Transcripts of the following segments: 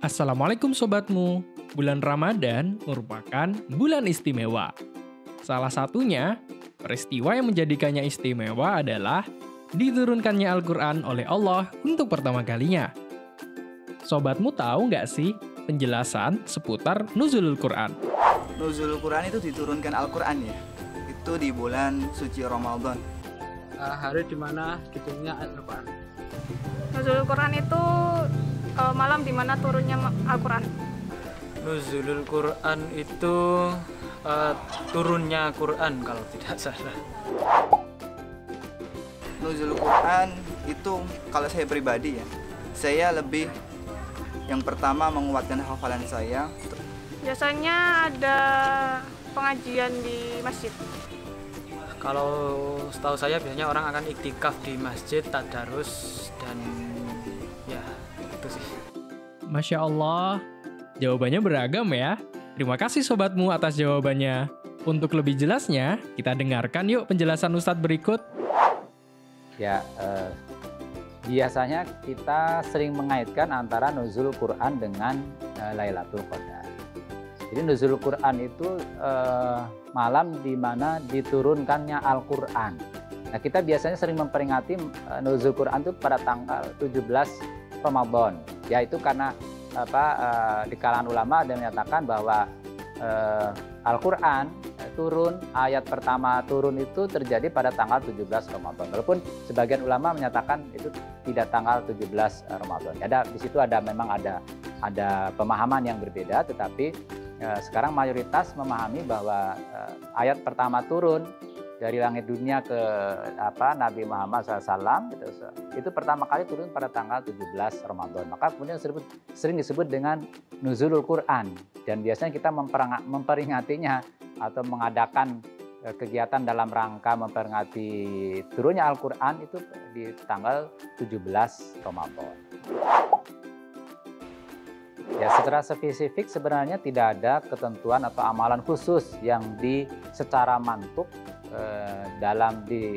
Assalamualaikum sobatmu. Bulan Ramadan merupakan bulan istimewa. Salah satunya, peristiwa yang menjadikannya istimewa adalah diturunkannya Al-Quran oleh Allah untuk pertama kalinya. Sobatmu tahu nggak sih penjelasan seputar nuzulul Quran? Nuzulul Quran itu diturunkan Al-Quran ya. Itu di bulan suci Ramadan. Hari dimana diturunnya Al-Quran. Nuzulul Quran itu malam dimana turunnya Al-Quran. Nuzulul Quran itu turunnya Quran kalau tidak salah. Nuzulul Quran itu kalau saya pribadi ya, saya lebih yang pertama menguatkan hafalan saya. Biasanya ada pengajian di masjid. Kalau setahu saya biasanya orang akan iktikaf di masjid, tadarus, dan ya itu sih. Masya Allah, jawabannya beragam ya. Terima kasih sobatmu atas jawabannya. Untuk lebih jelasnya, kita dengarkan yuk penjelasan Ustadz berikut. Ya, biasanya kita sering mengaitkan antara nuzul Quran dengan Lailatul Qadar. Jadi nuzul Quran itu malam di mana diturunkannya Al-Quran. Nah, kita biasanya sering memperingati nuzul Quran itu pada tanggal 17 Ramadan. Ya, itu karena di kalangan ulama ada yang menyatakan bahwa Al-Quran turun, ayat pertama turun itu terjadi pada tanggal 17 Ramadan. Walaupun sebagian ulama menyatakan itu tidak tanggal 17 Ramadan. Di situ memang ada pemahaman yang berbeda, tetapi sekarang mayoritas memahami bahwa ayat pertama turun dari langit dunia ke Nabi Muhammad SAW itu pertama kali turun pada tanggal 17 Ramadan. Maka kemudian sering disebut dengan nuzulul Quran, dan biasanya kita memperingatinya atau mengadakan kegiatan dalam rangka memperingati turunnya Al-Quran itu di tanggal 17 Ramadan. Ya, secara spesifik sebenarnya tidak ada ketentuan atau amalan khusus yang secara mantuk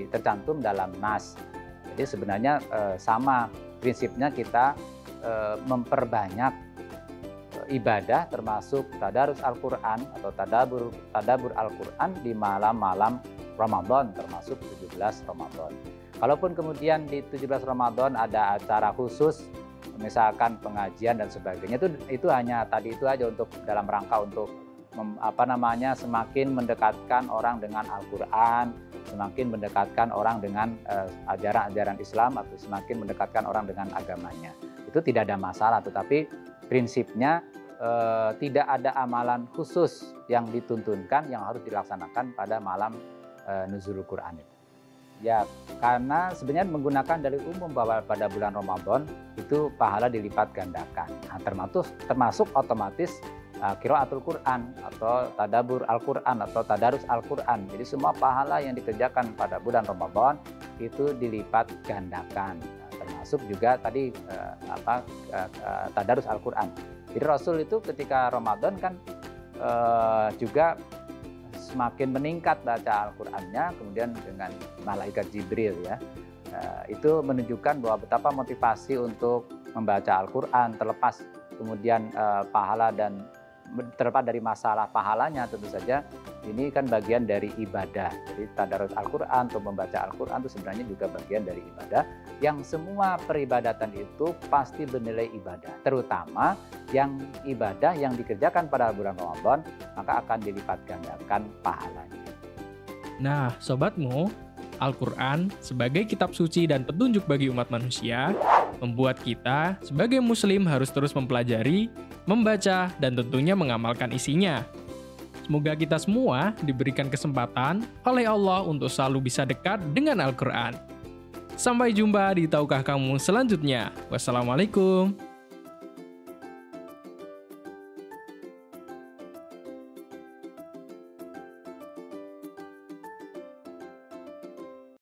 tercantum dalam nas. Jadi sebenarnya sama prinsipnya kita memperbanyak ibadah termasuk tadarus Al-Quran atau tadabur Al-Quran di malam-malam Ramadan termasuk 17 Ramadan. Kalaupun kemudian di 17 Ramadan ada acara khusus misalkan pengajian dan sebagainya, itu hanya tadi itu aja untuk dalam rangka untuk semakin mendekatkan orang dengan Al-Quran, semakin mendekatkan orang dengan ajaran-ajaran Islam, atau semakin mendekatkan orang dengan agamanya. Itu tidak ada masalah, tetapi prinsipnya tidak ada amalan khusus yang dituntunkan yang harus dilaksanakan pada malam nuzulul Quran itu. Ya, karena sebenarnya menggunakan dalil umum bahwa pada bulan Ramadan itu pahala dilipat gandakan. Nah, termasuk otomatis qiraatul Quran atau tadabur Al-Quran atau tadarus Al-Quran. Jadi semua pahala yang dikerjakan pada bulan Ramadan itu dilipat gandakan. Nah, termasuk juga tadi tadarus Al-Quran. Jadi Rasul itu ketika Ramadan kan juga semakin meningkat baca Al-Qurannya, kemudian dengan malaikat Jibril ya. Itu menunjukkan bahwa betapa motivasi untuk membaca Al-Quran terlepas kemudian pahala dan terlepas dari masalah pahalanya, tentu saja ini kan bagian dari ibadah. Jadi tadarus Al-Quran atau membaca Al-Quran itu sebenarnya juga bagian dari ibadah, yang semua peribadatan itu pasti bernilai ibadah, terutama yang ibadah yang dikerjakan pada bulan Ramadan, maka akan dilipat gandakan pahalanya. Nah, sobatmu, Al-Quran sebagai kitab suci dan petunjuk bagi umat manusia membuat kita sebagai muslim harus terus mempelajari, membaca, dan tentunya mengamalkan isinya. Semoga kita semua diberikan kesempatan oleh Allah untuk selalu bisa dekat dengan Al-Quran. Sampai jumpa di Tahukah Kamu selanjutnya. Wassalamualaikum.